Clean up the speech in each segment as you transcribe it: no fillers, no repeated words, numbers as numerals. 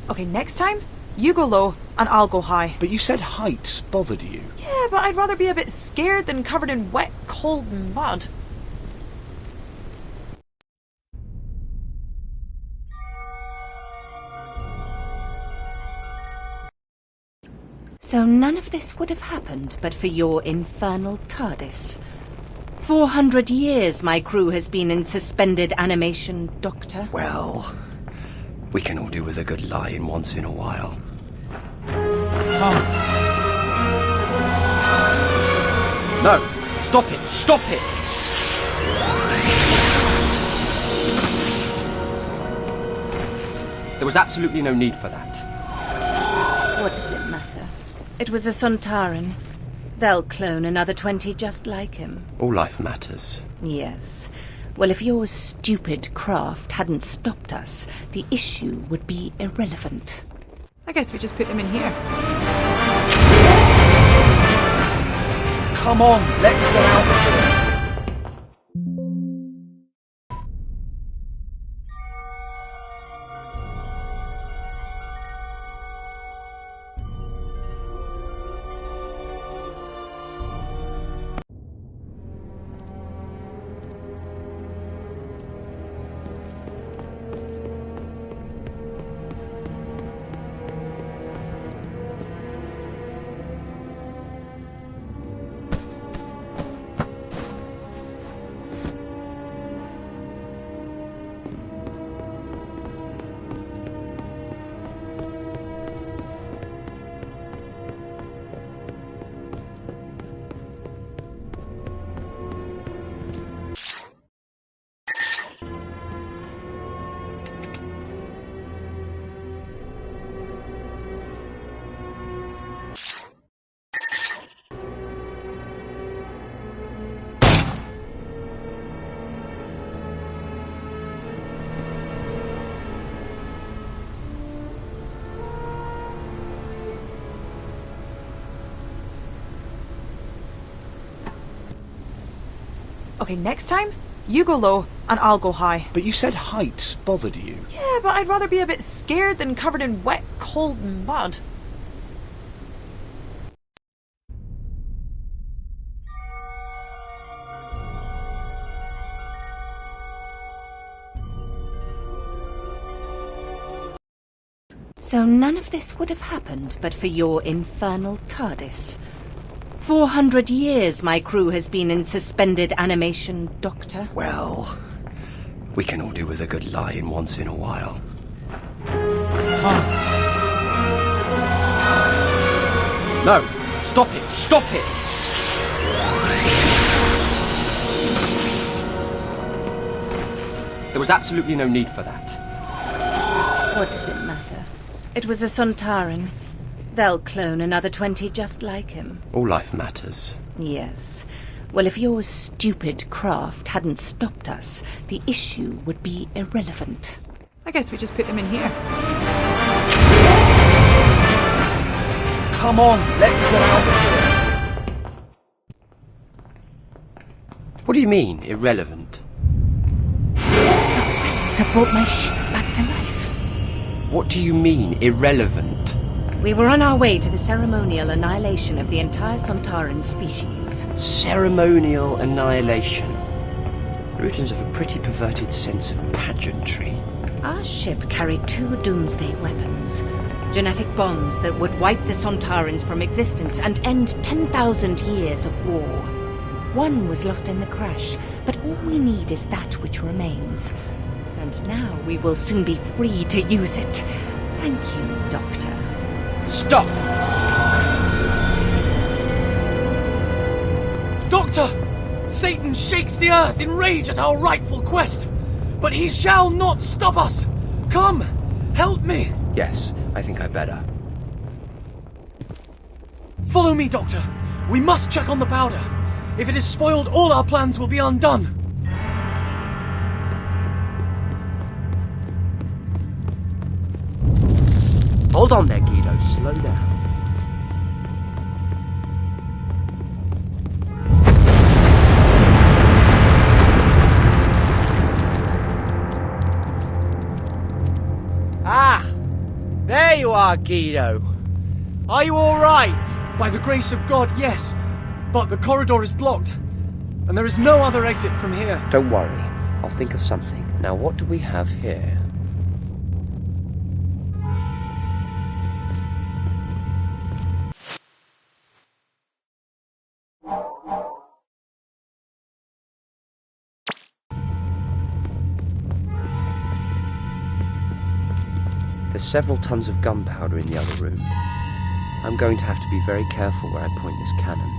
Okay, next time, you go low and I'll go high. But you said heights bothered you. Yeah, but I'd rather be a bit scared than covered in wet, cold mud. So none of this would have happened but for your infernal TARDIS. 400 years my crew has been in suspended animation, Doctor. Well, we can all do with a good lie-in once in a while. No! Stop it! Stop it! There was absolutely no need for that. What does it matter? It was a Sontaran. They'll clone another 20 just like him. All life matters. Yes. Well, if your stupid craft hadn't stopped us, the issue would be irrelevant. I guess we just put them in here. Come on, let's get out of here. Okay, next time, you go low and I'll go high. But you said heights bothered you. Yeah, but I'd rather be a bit scared than covered in wet, cold mud. So none of this would have happened but for your infernal TARDIS. 400 years my crew has been in suspended animation, Doctor. Well, we can all do with a good lie-in once in a while. No! Stop it! Stop it! There was absolutely no need for that. What does it matter? It was a Sontaran. They'll clone another 20 just like him. All life matters. Yes. Well, if your stupid craft hadn't stopped us, the issue would be irrelevant. I guess we just put them in here. Come on, let's get out of here. What do you mean, irrelevant? So brought my ship back to life. What do you mean, irrelevant? We were on our way to the ceremonial annihilation of the entire Sontaran species. Ceremonial annihilation. Rooters have a pretty perverted sense of pageantry. Our ship carried 2 doomsday weapons. Genetic bombs that would wipe the Sontarans from existence and end 10,000 years of war. One was lost in the crash, but all we need is that which remains. And now we will soon be free to use it. Thank you, Doctor. Stop! Doctor! Satan shakes the earth in rage at our rightful quest, but he shall not stop us! Come, help me! Yes, I think I better. Follow me, Doctor. We must check on the powder. If it is spoiled, all our plans will be undone. Hold on there, Guido. Slow down. There you are, Guido. Are you all right? By the grace of God, yes. But the corridor is blocked, and there is no other exit from here. Don't worry. I'll think of something. Now, what do we have here? There's several tons of gunpowder in the other room. I'm going to have to be very careful where I point this cannon.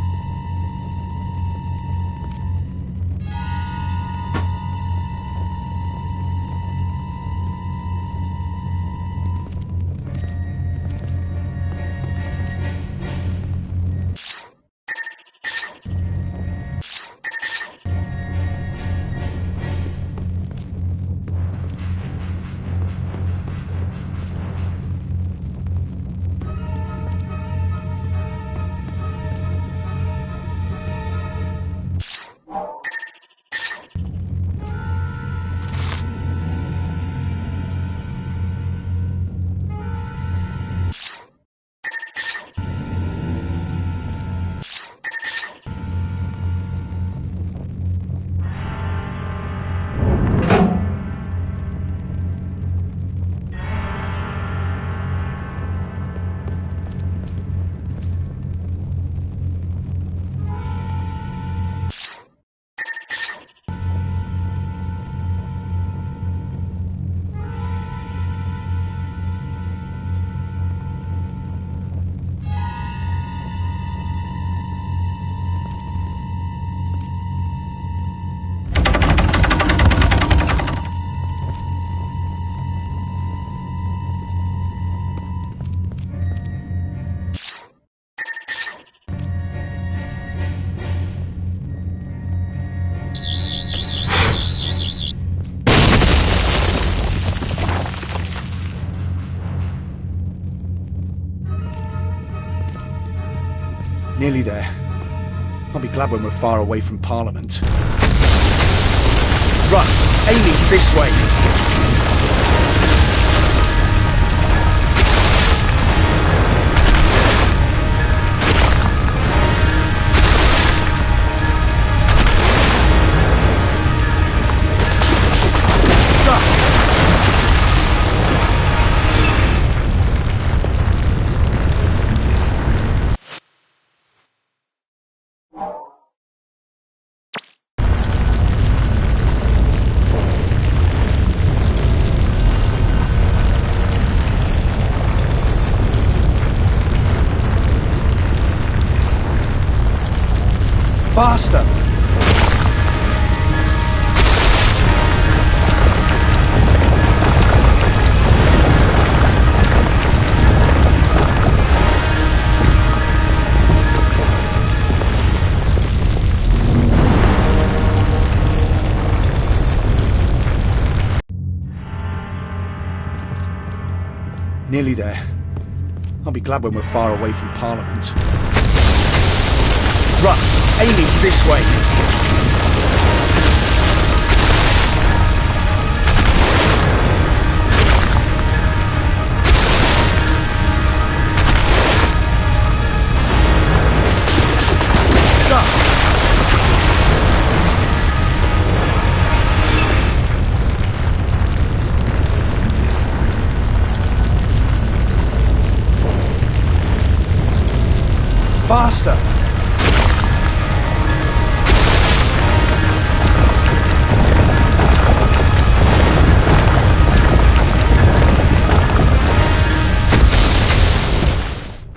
Nearly there. I'll be glad when we're far away from Parliament. Run! Aiming this way! Faster! Nearly there. I'll be glad when we're far away from Parliament. Run! Aiming this way! Stop! Faster!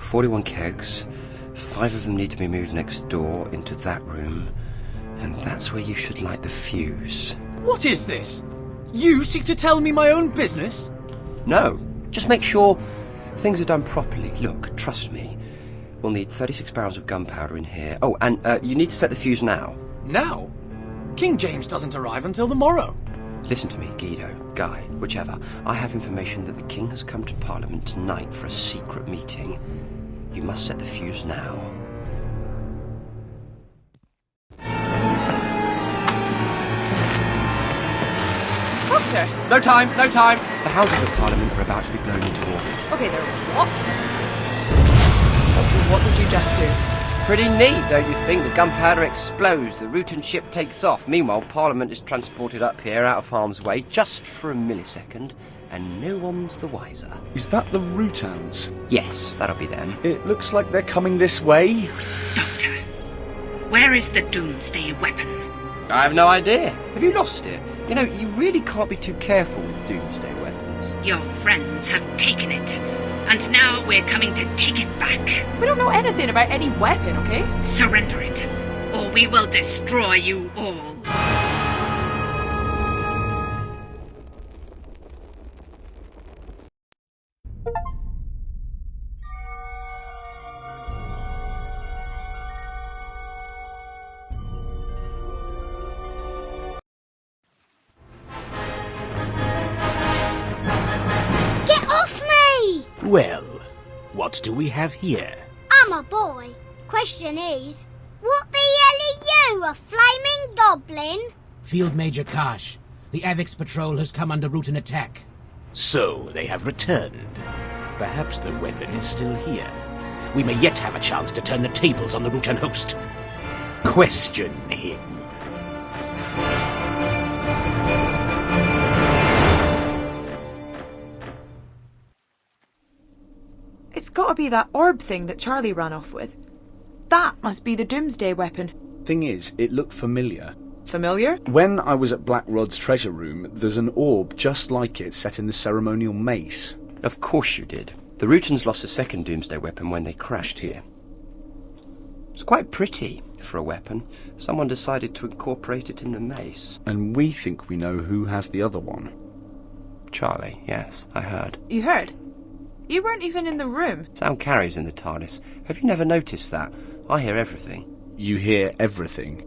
"41 kegs. 5 of them need to be moved next door into that room. And that's where you should light the fuse." What is this? You seek to tell me my own business? No, just make sure things are done properly. Look, trust me. We'll need 36 barrels of gunpowder in here. Oh, and you need to set the fuse now. Now? King James doesn't arrive until the morrow. Listen to me, Guido, Guy, whichever. I have information that the king has come to Parliament tonight for a secret meeting. You must set the fuse now. Doctor! No time, no time! The Houses of Parliament are about to be blown into orbit. Okay, there. What? What did you just do? Pretty neat, don't you think? The gunpowder explodes, the Rutan ship takes off. Meanwhile, Parliament is transported up here out of harm's way just for a millisecond, and no one's the wiser. Is that the Rutans? Yes, that'll be them. It looks like they're coming this way. Doctor, where is the Doomsday weapon? I have no idea. Have you lost it? You know, you really can't be too careful with doomsday weapons. Your friends have taken it, and now we're coming to take it back. We don't know anything about any weapon, okay? Surrender it, or we will destroy you all. Get off me! Well, what do we have here? I'm a boy. Question is, what the hell are you, a flaming goblin? Field Major Karsh, the Avix patrol has come under Rutan attack. So, they have returned. Perhaps the weapon is still here. We may yet have a chance to turn the tables on the Rutan host. Question him. It's gotta be that orb thing that Charlie ran off with. That must be the Doomsday weapon. Thing is, it looked familiar. Familiar? When I was at Black Rod's treasure room, there's an orb just like it set in the ceremonial mace. Of course you did. The Rutans lost a second doomsday weapon when they crashed here. It's quite pretty for a weapon. Someone decided to incorporate it in the mace. And we think we know who has the other one. Charlie, yes, I heard. You heard? You weren't even in the room. Sound carries in the TARDIS. Have you never noticed that? I hear everything. You hear everything.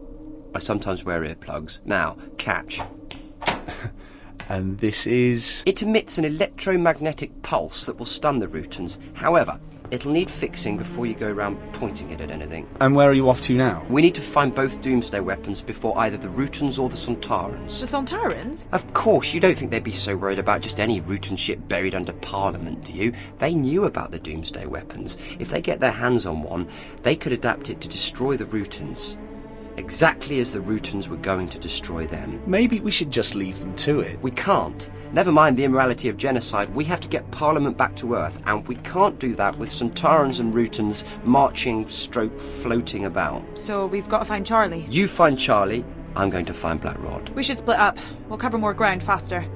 I sometimes wear earplugs. Now, catch. And this is... It emits an electromagnetic pulse that will stun the Rutans. However, it'll need fixing before you go around pointing it at anything. And where are you off to now? We need to find both doomsday weapons before either the Rutans or the Sontarans. The Sontarans? Of course, you don't think they'd be so worried about just any Rutan ship buried under Parliament, do you? They knew about the doomsday weapons. If they get their hands on one, they could adapt it to destroy the Rutans. Exactly as the Rutans were going to destroy them. Maybe we should just leave them to it. We can't. Never mind the immorality of genocide, we have to get Parliament back to Earth, and we can't do that with Sontarans and Rutans marching stroke floating about. So we've got to find Charlie. You find Charlie, I'm going to find Black Rod. We should split up. We'll cover more ground faster.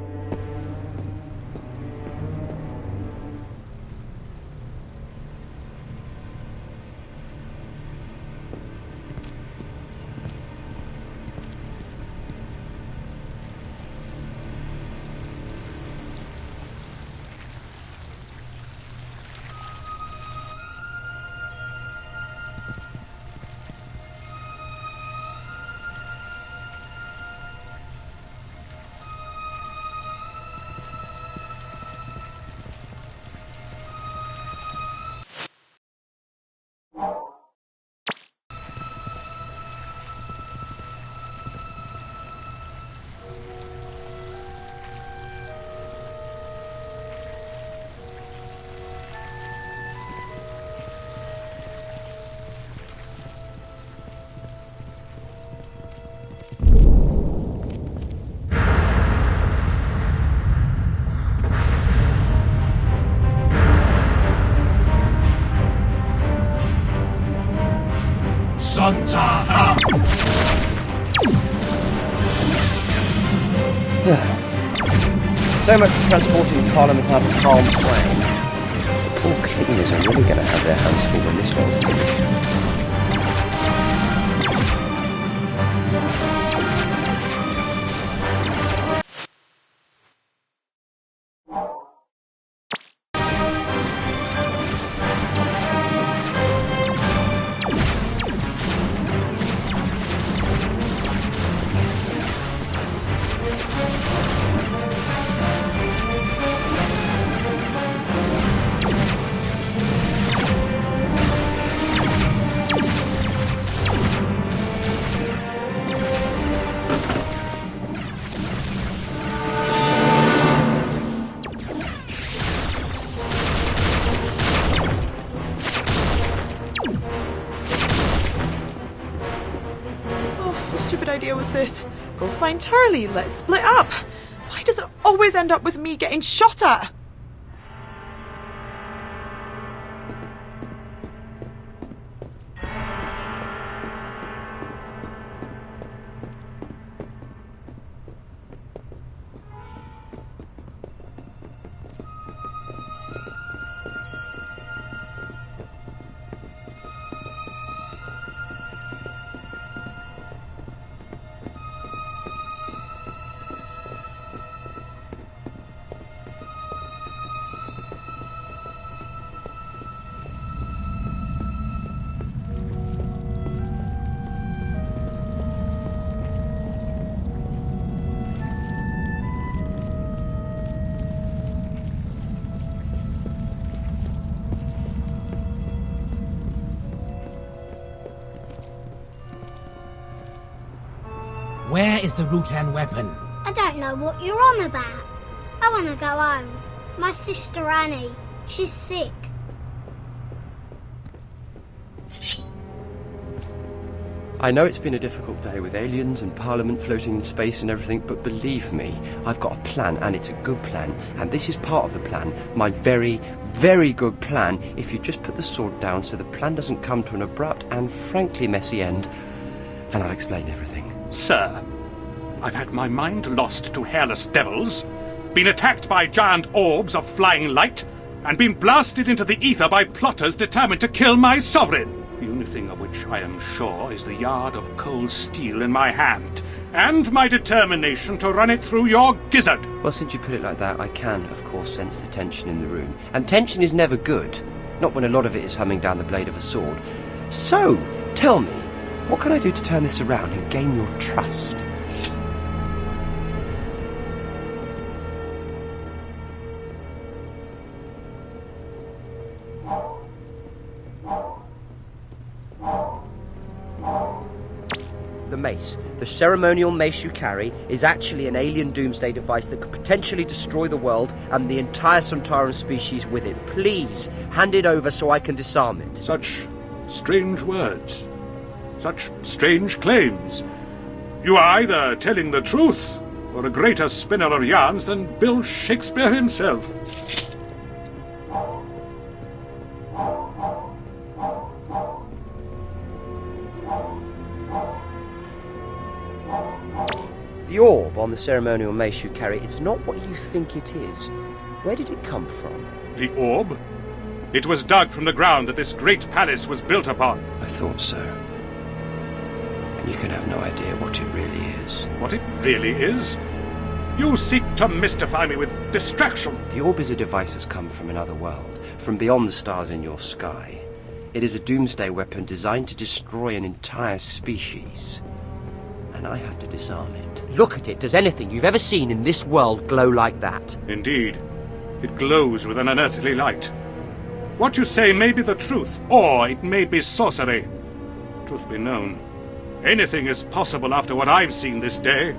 Sontar! So much for transporting Parliament out of harm's way. The poor cleaners are really going to have their hands full when this one's finished. idea was this? Go find Charlie, let's split up. Why does it always end up with me getting shot at? Where is the Rutan weapon? I don't know what you're on about. I want to go home. My sister Annie, she's sick. I know it's been a difficult day with aliens and Parliament floating in space and everything, but believe me, I've got a plan, and it's a good plan, and this is part of the plan, my very, very good plan, if you just put the sword down so the plan doesn't come to an abrupt and frankly messy end, and I'll explain everything. Sir, I've had my mind lost to hairless devils, been attacked by giant orbs of flying light, and been blasted into the ether by plotters determined to kill my sovereign. The only thing of which I am sure is the yard of cold steel in my hand, and my determination to run it through your gizzard. Well, since you put it like that, I can, of course, sense the tension in the room. And tension is never good, not when a lot of it is humming down the blade of a sword. So, tell me, what can I do to turn this around and gain your trust? The mace, the ceremonial mace you carry, is actually an alien doomsday device that could potentially destroy the world and the entire Sontaran species with it. Please, hand it over so I can disarm it. Such strange words. Such strange claims. You are either telling the truth, or a greater spinner of yarns than Bill Shakespeare himself. The orb on the ceremonial mace you carry, it's not what you think it is. Where did it come from? The orb? It was dug from the ground that this great palace was built upon. I thought so. And you can have no idea what it really is. What it really is? You seek to mystify me with distraction. The orb is a device that's come from another world, from beyond the stars in your sky. It is a doomsday weapon designed to destroy an entire species. And I have to disarm it. Look at it. Does anything you've ever seen in this world glow like that? Indeed. It glows with an unearthly light. What you say may be the truth, or it may be sorcery. Truth be known, anything is possible after what I've seen this day.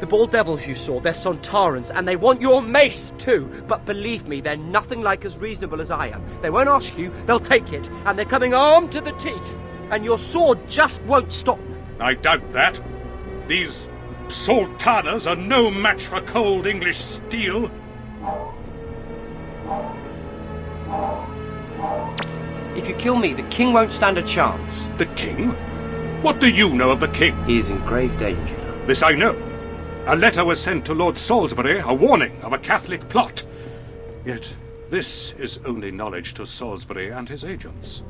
The bald devils you saw, they're Sontarans, and they want your mace too. But believe me, they're nothing like as reasonable as I am. They won't ask you, they'll take it, and they're coming armed to the teeth. And your sword just won't stop them. I doubt that. These sultanas are no match for cold English steel. If you kill me, the king won't stand a chance. The king? What do you know of the king? He is in grave danger. This I know. A letter was sent to Lord Salisbury, a warning of a Catholic plot. Yet this is only knowledge to Salisbury and his agents.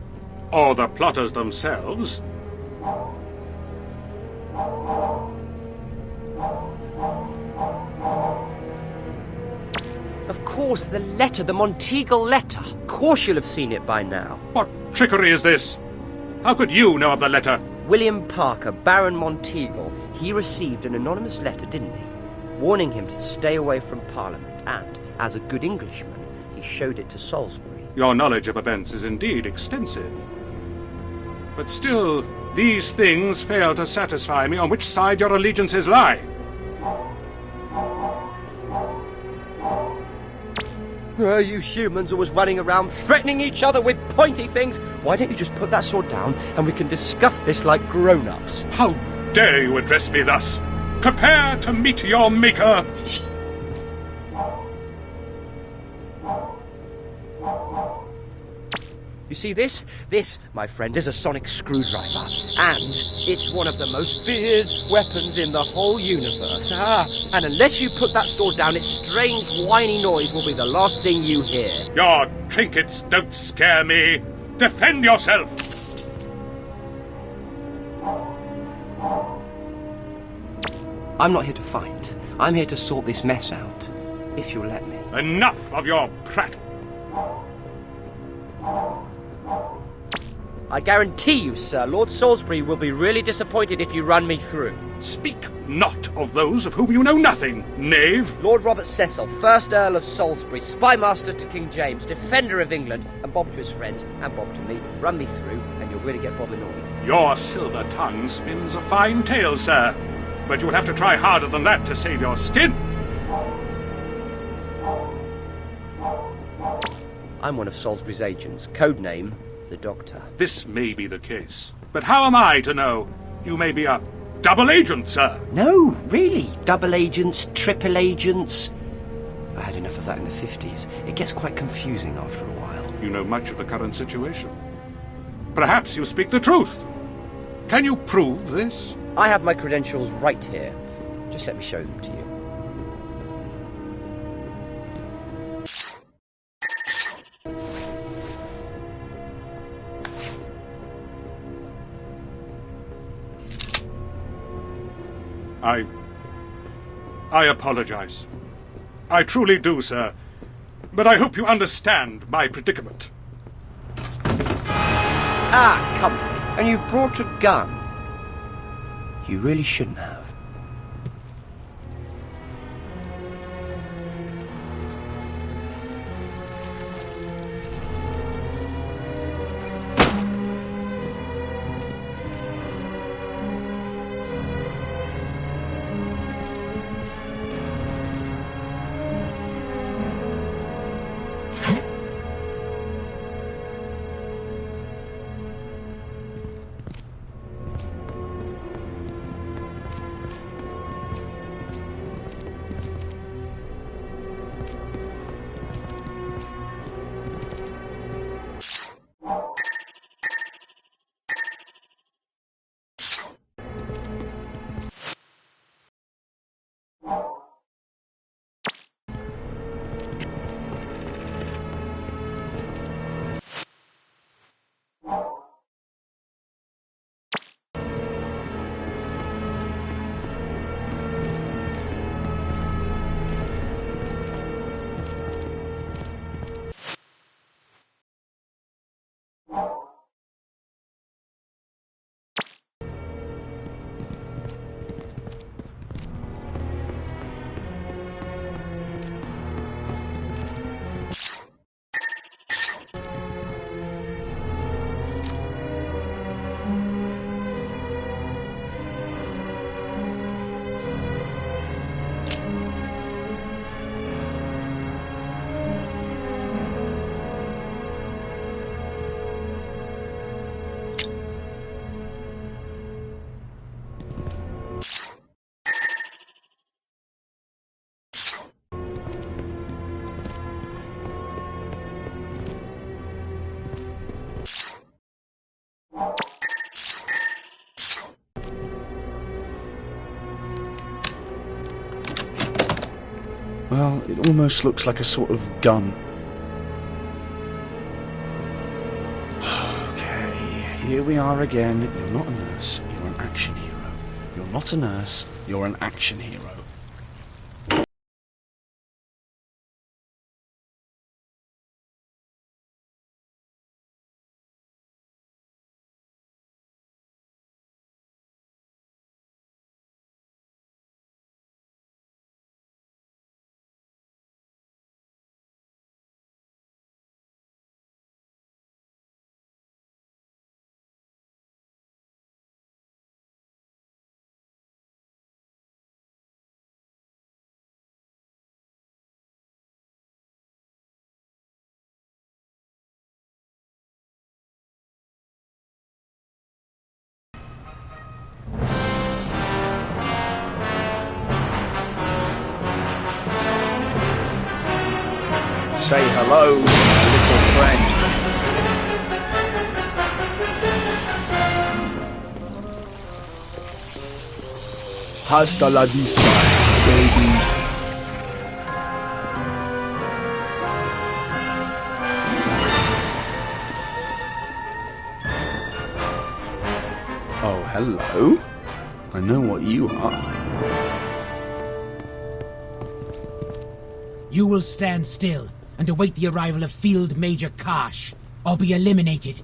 Or the plotters themselves. Of course, the letter, the Monteagle letter. Of course you'll have seen it by now. What trickery is this? How could you know of the letter? William Parker, Baron Monteagle, he received an anonymous letter, didn't he? Warning him to stay away from Parliament, and, as a good Englishman, he showed it to Salisbury. Your knowledge of events is indeed extensive. But still, these things fail to satisfy me on which side your allegiances lie. You humans always running around threatening each other with pointy things. Why don't you just put that sword down and we can discuss this like grown-ups? How dare you address me thus? Prepare to meet your maker! You see this? This, my friend, is a sonic screwdriver. And it's one of the most feared weapons in the whole universe. And unless you put that sword down, its strange whiny noise will be the last thing you hear. Your trinkets don't scare me. Defend yourself! I'm not here to fight. I'm here to sort this mess out. If you'll let me. Enough of your prattle. I guarantee you, sir, Lord Salisbury will be really disappointed if you run me through. Speak not of those of whom you know nothing, knave. Lord Robert Cecil, 1st Earl of Salisbury, spymaster to King James, defender of England, and Bob to his friends, and Bob to me. Run me through, and you'll really get Bob annoyed. Your silver tongue spins a fine tale, sir. But you will have to try harder than that to save your skin. I'm one of Salisbury's agents, code name the Doctor. This may be the case, but how am I to know? You may be a double agent, sir. No, really. Double agents, triple agents. I had enough of that in the 50s. It gets quite confusing after a while. You know much of the current situation. Perhaps you speak the truth. Can you prove this? I have my credentials right here. Just let me show them to you. I apologize. I truly do, sir. But I hope you understand my predicament. Ah, company. And you've brought a gun. You really shouldn't have. Well, it almost looks like a sort of gun. Okay, here we are again. You're not a nurse, you're an action hero. You're not a nurse, you're an action hero. Say hello, little friend. Hasta la vista, baby. Oh, hello. I know what you are. You will stand still and await the arrival of Field Major Karsh, or be eliminated.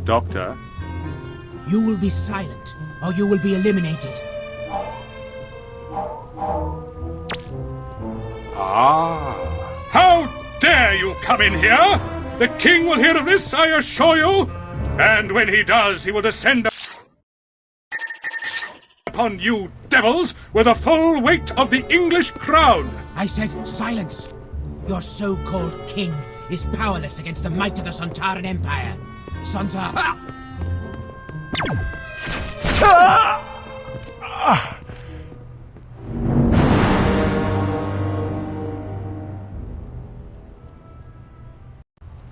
Doctor? You will be silent, or you will be eliminated. Ah! How dare you come in here? The king will hear of this, I assure you. And when he does, he will descend upon you devils with the full weight of the English crown. I said silence. Your so-called king is powerless against the might of the Sontaran Empire. Sontar...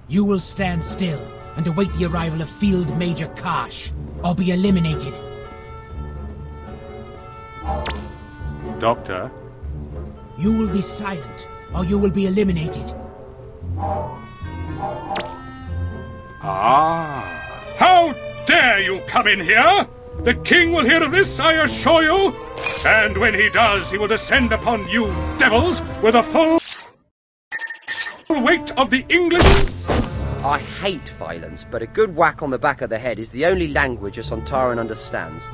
You will stand still and await the arrival of Field Major Karsh, or be eliminated. Doctor? You will be silent, or you will be eliminated. Ah! How dare you come in here? The king will hear of this, I assure you. And when he does, he will descend upon you devils with the full weight of the English... I hate violence, but a good whack on the back of the head is the only language a Sontaran understands.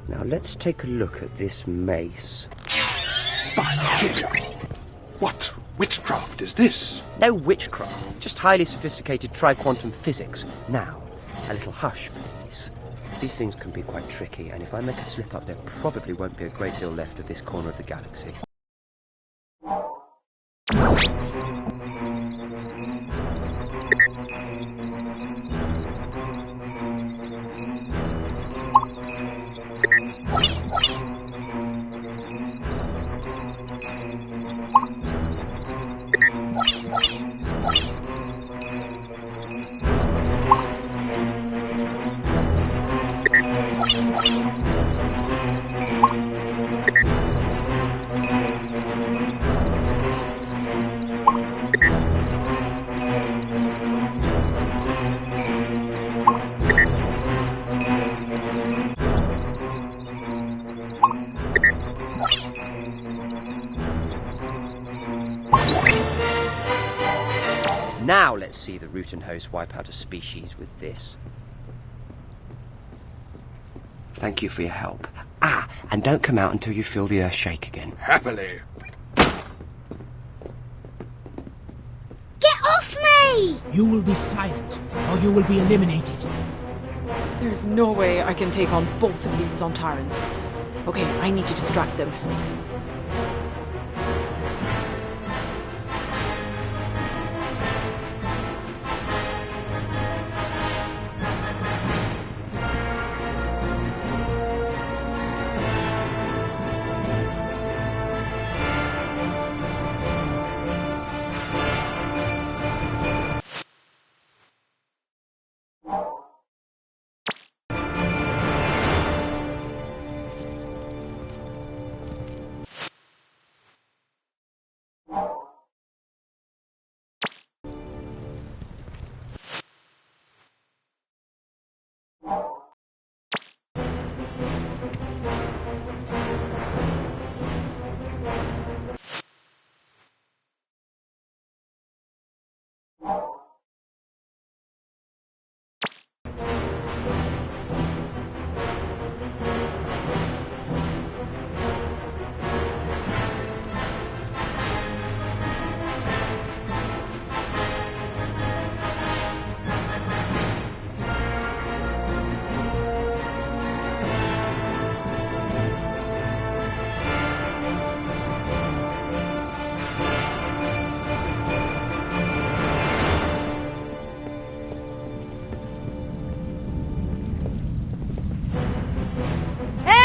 Now let's take a look at this mace. By Jupiter! What witchcraft is this? No witchcraft, just highly sophisticated tri-quantum physics. Now, a little hush, please. These things can be quite tricky, and if I make a slip up, there probably won't be a great deal left of this corner of the galaxy. Now let's see the Rutan host wipe out a species with this. Thank you for your help. Ah, and don't come out until you feel the earth shake again. Happily. Get off me! You will be silent, or you will be eliminated. There's no way I can take on both of these Sontarans. Okay, I need to distract them.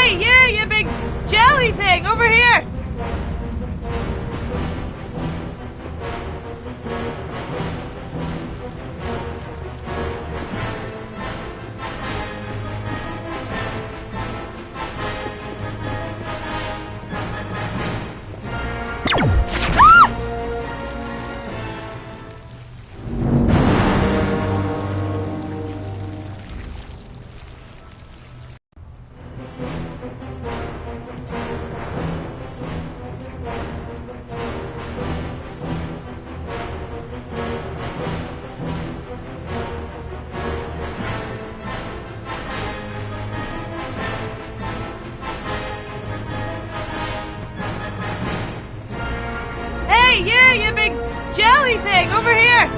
Hey, you big jelly thing, over here! Hey, you big jelly thing, over here!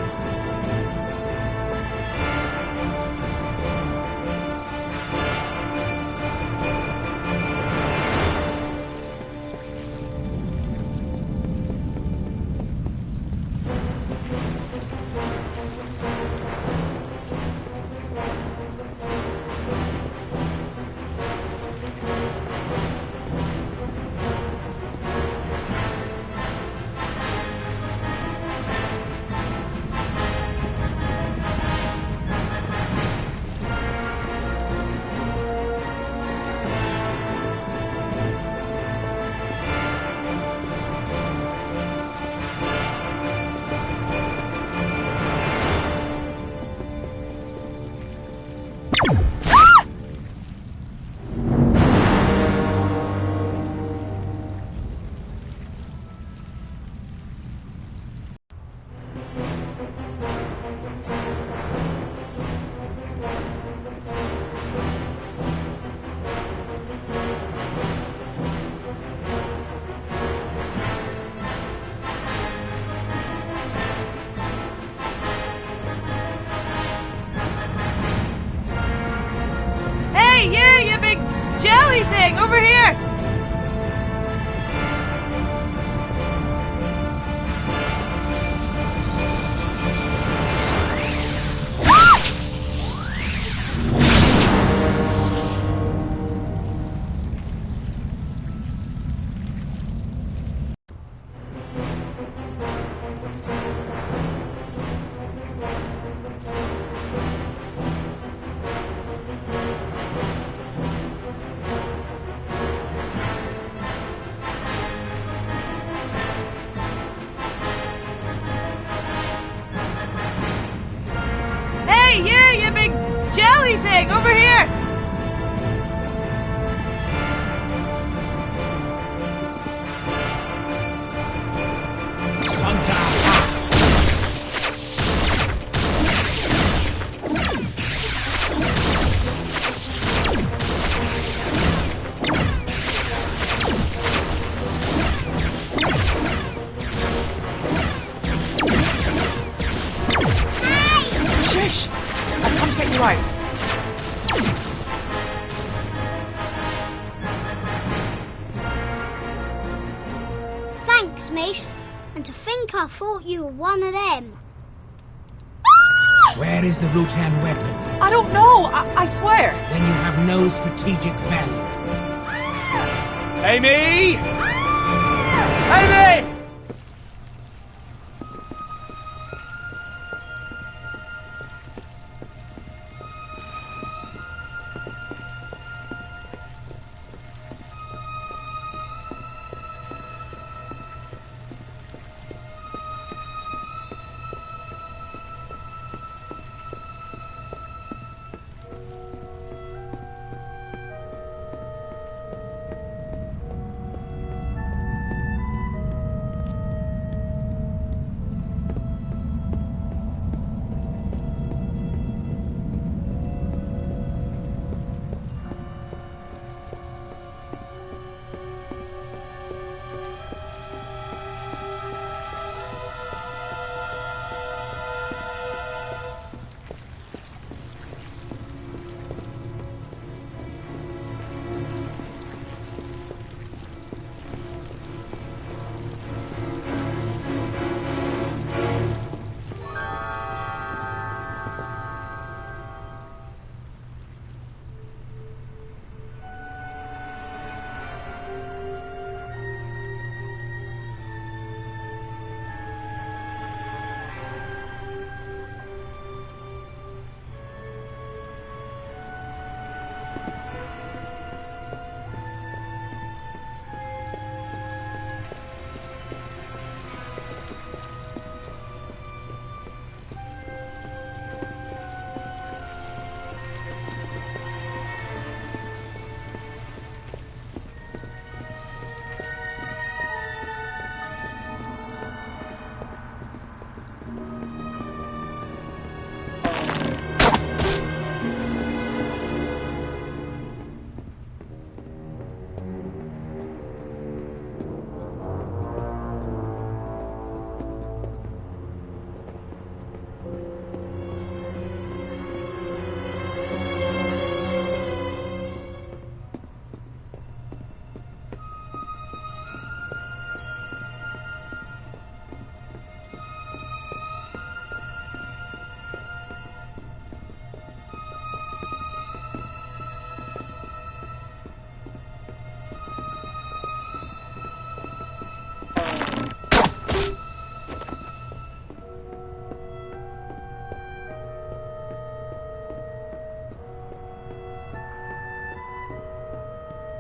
Hey, you big jelly thing, over here! Hey, you big jelly thing, over here! Shush! I've come to get you out. Thanks, miss. And to think I thought you were one of them. Where is the Rutan weapon? I don't know, I swear. Then you have no strategic value. Amy! Amy!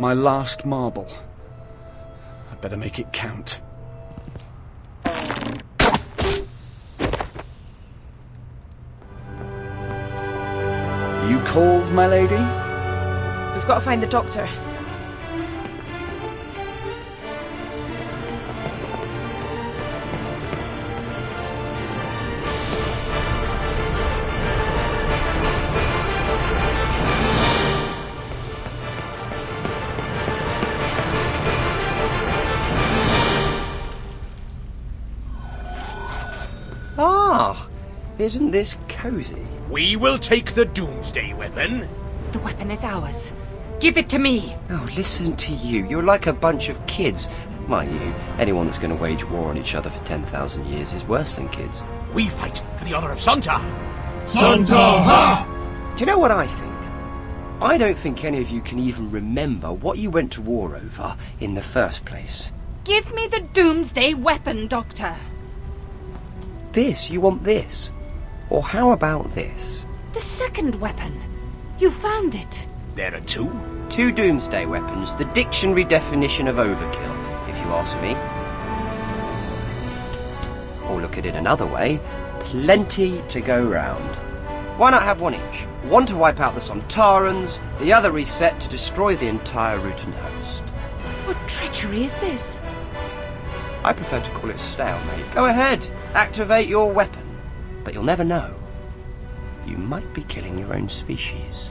My last marble. I better make it count. You called, my lady? We've got to find the doctor. Ah, isn't this cosy? We will take the Doomsday weapon. The weapon is ours. Give it to me. Oh, listen to you. You're like a bunch of kids. Mind you, anyone that's going to wage war on each other for 10,000 years is worse than kids. We fight for the honor of Sontar. Do you know what I think? I don't think any of you can even remember what you went to war over in the first place. Give me the Doomsday weapon, Doctor. This? You want this? Or how about this? The second weapon. You found it. There are two. Two Doomsday weapons, the dictionary definition of overkill, if you ask me. Or look at it another way, plenty to go round. Why not have one each? One to wipe out the Sontarans, the other reset to destroy the entire Rutan host. What treachery is this? I prefer to call it stalemate. Go ahead, activate your weapon. But you'll never know. You might be killing your own species.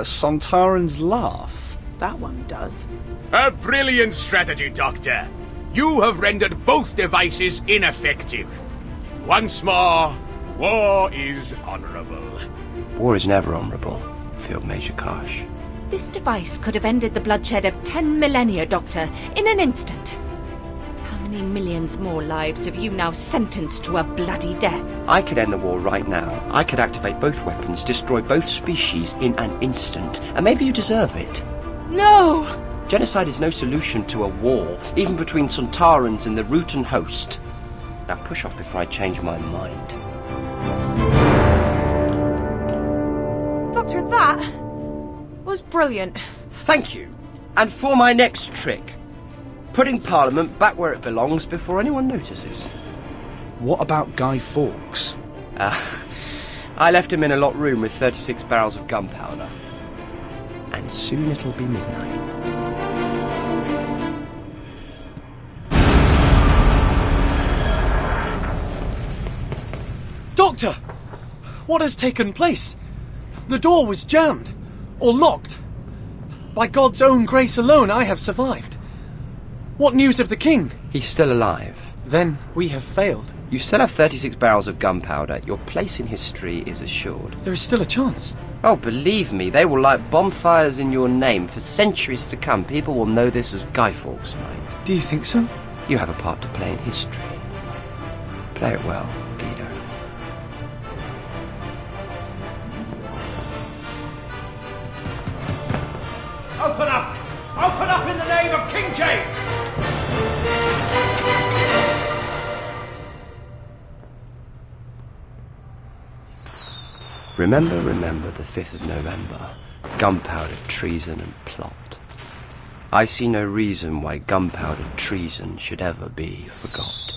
Sontaran's laugh? That one does. A brilliant strategy, Doctor. You have rendered both devices ineffective. Once more, war is honorable. War is never honorable, Field Major Karsh. This device could have ended the bloodshed of 10 millennia, Doctor, in an instant. How many millions more lives have you now sentenced to a bloody death? I could end the war right now. I could activate both weapons, destroy both species in an instant. And maybe you deserve it. No! Genocide is no solution to a war, even between Sontarans and the Rutan host. Now push off before I change my mind. Doctor, that was brilliant. Thank you. And for my next trick, putting Parliament back where it belongs before anyone notices. What about Guy Fawkes? I left him in a locked room with 36 barrels of gunpowder. And soon it'll be midnight. Doctor! What has taken place? The door was jammed, or locked. By God's own grace alone, I have survived. What news of the king? He's still alive. Then we have failed. You still have 36 barrels of gunpowder. Your place in history is assured. There is still a chance. Oh, believe me, they will light bonfires in your name for centuries to come. People will know this as Guy Fawkes Night. Do you think so? You have a part to play in history. Play it well, Guido. Open up! Open up in the name of King James! Remember the 5th of November. Gunpowder, treason and plot. I see no reason why gunpowder treason should ever be forgot.